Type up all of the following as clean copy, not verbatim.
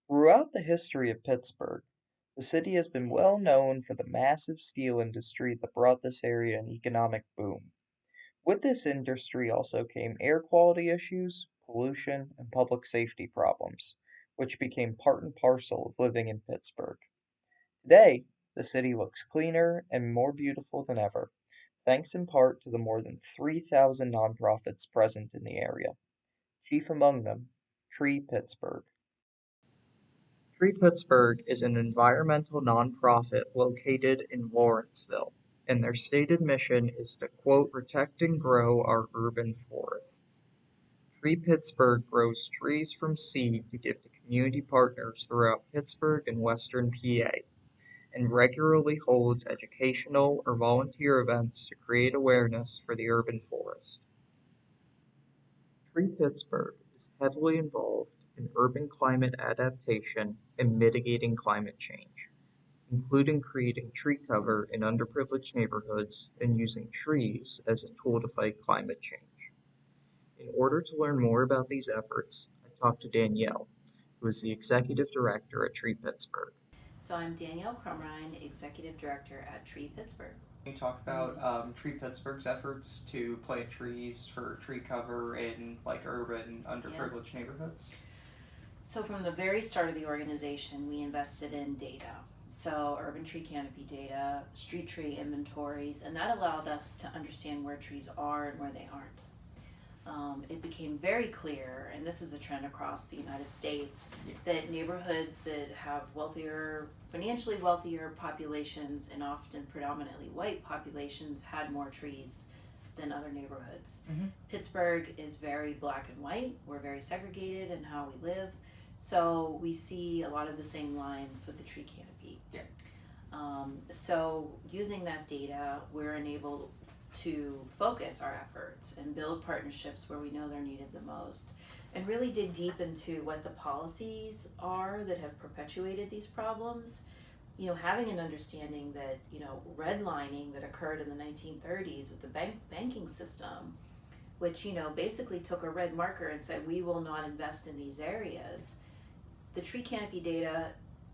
Throughout the history of Pittsburgh, the city has been well known for the massive steel industry that brought this area an economic boom. With this industry also came air quality issues, pollution, and public safety problems, which became part and parcel of living in Pittsburgh. Today, the city looks cleaner and more beautiful than ever, thanks in part to the more than 3,000 nonprofits present in the area, chief among them, Tree Pittsburgh. Tree Pittsburgh is an environmental nonprofit located in Lawrenceville, and their stated mission is to, quote, protect and grow our urban forests. Tree Pittsburgh grows trees from seed to give to community partners throughout Pittsburgh and western PA, and regularly holds educational or volunteer events to create awareness for the urban forest. Tree Pittsburgh is heavily involved in urban climate adaptation and mitigating climate change, including creating tree cover in underprivileged neighborhoods and using trees as a tool to fight climate change. In order to learn more about these efforts, I talked to Danielle, who is the executive director at Tree Pittsburgh. So I'm Danielle Crumrine, Executive Director at Tree Pittsburgh. Can you talk about Tree Pittsburgh's efforts to plant trees for tree cover in like urban Yeah. underprivileged neighborhoods? So from the very start of the organization, we invested in data. So urban tree canopy data, street tree inventories, and that allowed us to understand where trees are and where they aren't. It became very clear, and this is a trend across the United States, that neighborhoods that have wealthier, financially wealthier populations and often predominantly white populations had more trees than other neighborhoods. Mm-hmm. Pittsburgh is very black and white. We're very segregated in how we live. So we see a lot of the same lines with the tree canopy. Yeah. So using that data, we're enabled to focus our efforts and build partnerships where we know they're needed the most, and really dig deep into what the policies are that have perpetuated these problems. You know, having an understanding that, you know, redlining that occurred in the 1930s with the banking system, which, you know, basically took a red marker and said, we will not invest in these areas. The tree canopy data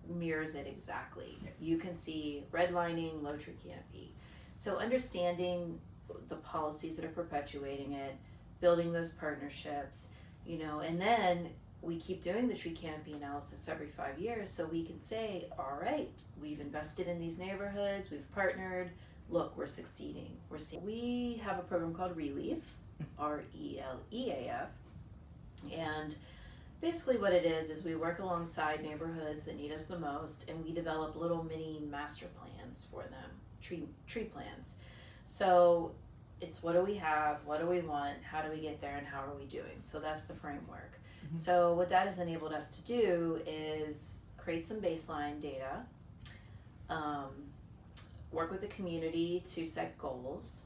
mirrors it exactly. You can see redlining, low tree canopy. So understanding the policies that are perpetuating it, building those partnerships, you know, and then we keep doing the tree canopy analysis every 5 years so we can say, all right, we've invested in these neighborhoods, we've partnered, look, we're succeeding. We have a program called RELEAF, RELEAF, and basically what it is we work alongside neighborhoods that need us the most, and we develop little mini master plans for them, tree plans. So it's what do we have, what do we want, how do we get there, and how are we doing? So that's the framework. Mm-hmm. So what that has enabled us to do is create some baseline data, work with the community to set goals,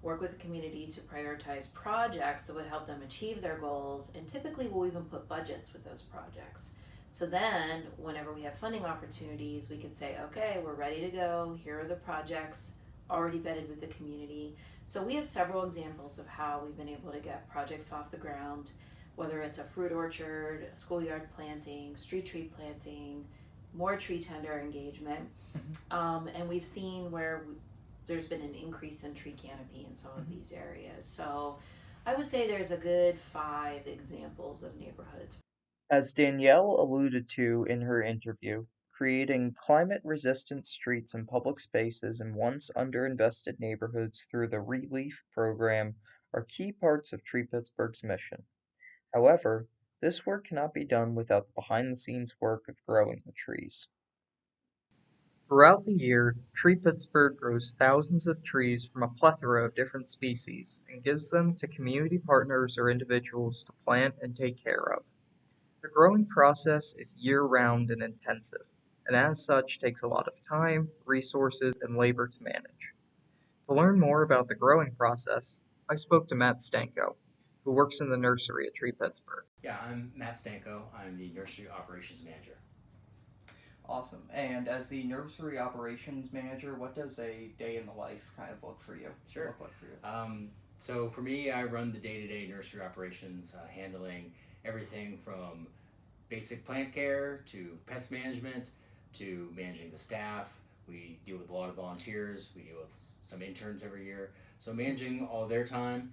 work with the community to prioritize projects that would help them achieve their goals, and typically we'll even put budgets with those projects. So then, whenever we have funding opportunities, we can say, okay, we're ready to go, here are the projects already vetted with the community. So we have several examples of how we've been able to get projects off the ground, whether it's a fruit orchard, schoolyard planting, street tree planting, more tree tender engagement. Mm-hmm. And we've seen where there's been an increase in tree canopy in some of these areas. So I would say there's a good 5 examples of neighborhoods. As Danielle alluded to in her interview, creating climate-resistant streets and public spaces in once underinvested neighborhoods through the Relief program are key parts of Tree Pittsburgh's mission. However, this work cannot be done without the behind-the-scenes work of growing the trees. Throughout the year, Tree Pittsburgh grows thousands of trees from a plethora of different species and gives them to community partners or individuals to plant and take care of. The growing process is year-round and intensive, and as such takes a lot of time, resources, and labor to manage. To learn more about the growing process, I spoke to Matt Stanko, who works in the nursery at Tree Pittsburgh. Yeah, I'm Matt Stanko. I'm the nursery operations manager. Awesome. And as the nursery operations manager, what does a day in the life kind of look for you? Sure. Look like for you? So for me, I run the day-to-day nursery operations, handling everything from basic plant care to pest management to managing the staff. We deal with a lot of volunteers. We deal with some interns every year. So managing all their time,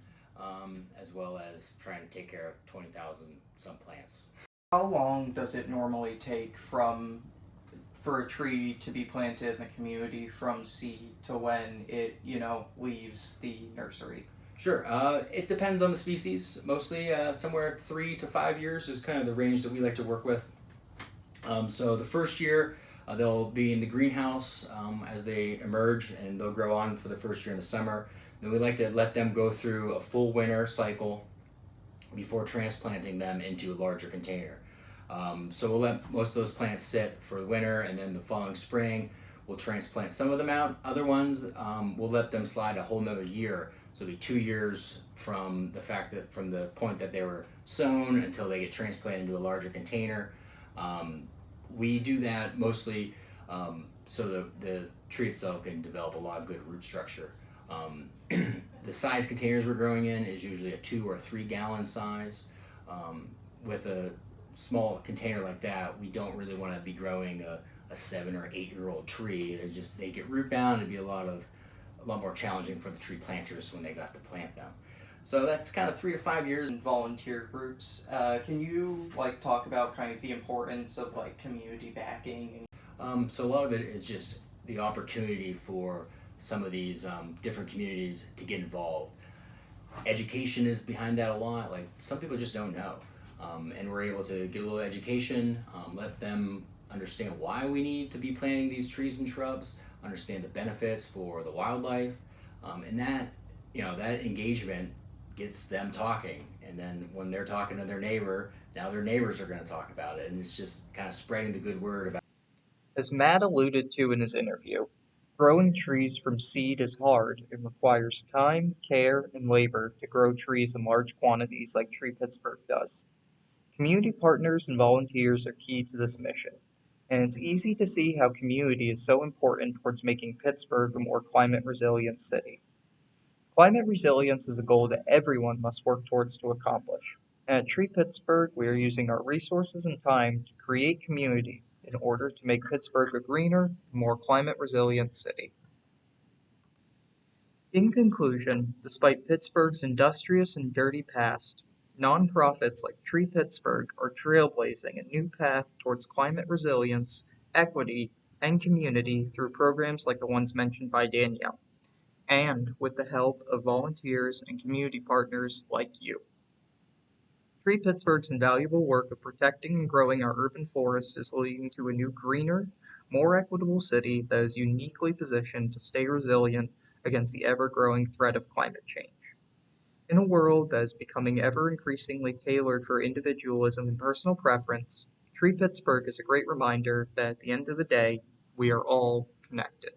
as well as trying to take care of 20,000 some plants. How long does it normally take for a tree to be planted in the community from seed to when it, leaves the nursery? Sure. It depends on the species. Mostly, somewhere 3 to 5 years is kind of the range that we like to work with. So the first year, they'll be in the greenhouse as they emerge, and they'll grow on for the first year in the summer. Then we like to let them go through a full winter cycle before transplanting them into a larger container. So we'll let most of those plants sit for the winter, and then the following spring, we'll transplant some of them out. Other ones, we'll let them slide a whole nother year. So it'll be 2 years from the point that they were sown until they get transplanted into a larger container. We do that mostly so the tree itself can develop a lot of good root structure. The size containers we're growing in is usually a 2 or 3 gallon size. With a small container like that, we don't really want to be growing a 7 or 8 year old tree. They get root bound. It'd be a lot more challenging for the tree planters when they got to plant them. So that's kind of 3 to 5 years. Volunteer groups. Can you talk about kind of the importance of community backing? So a lot of it is just the opportunity for some of these different communities to get involved. Education is behind that a lot. Some people just don't know, and we're able to get a little education, let them understand why we need to be planting these trees and shrubs, understand the benefits for the wildlife, and that engagement gets them talking. And then when they're talking to their neighbor, now their neighbors are going to talk about it, and it's just kind of spreading the good word about. As Matt alluded to in his interview, growing trees from seed is hard and requires time, care, and labor to grow trees in large quantities like Tree Pittsburgh does. Community partners and volunteers are key to this mission, and it's easy to see how community is so important towards making Pittsburgh a more climate resilient city. Climate resilience is a goal that everyone must work towards to accomplish, and at Tree Pittsburgh we are using our resources and time to create community in order to make Pittsburgh a greener, more climate resilient city. In conclusion, despite Pittsburgh's industrious and dirty past, nonprofits like Tree Pittsburgh are trailblazing a new path towards climate resilience, equity, and community through programs like the ones mentioned by Danielle, and with the help of volunteers and community partners like you. Tree Pittsburgh's invaluable work of protecting and growing our urban forest is leading to a new greener, more equitable city that is uniquely positioned to stay resilient against the ever-growing threat of climate change. In a world that is becoming ever increasingly tailored for individualism and personal preference, Tree Pittsburgh is a great reminder that at the end of the day, we are all connected.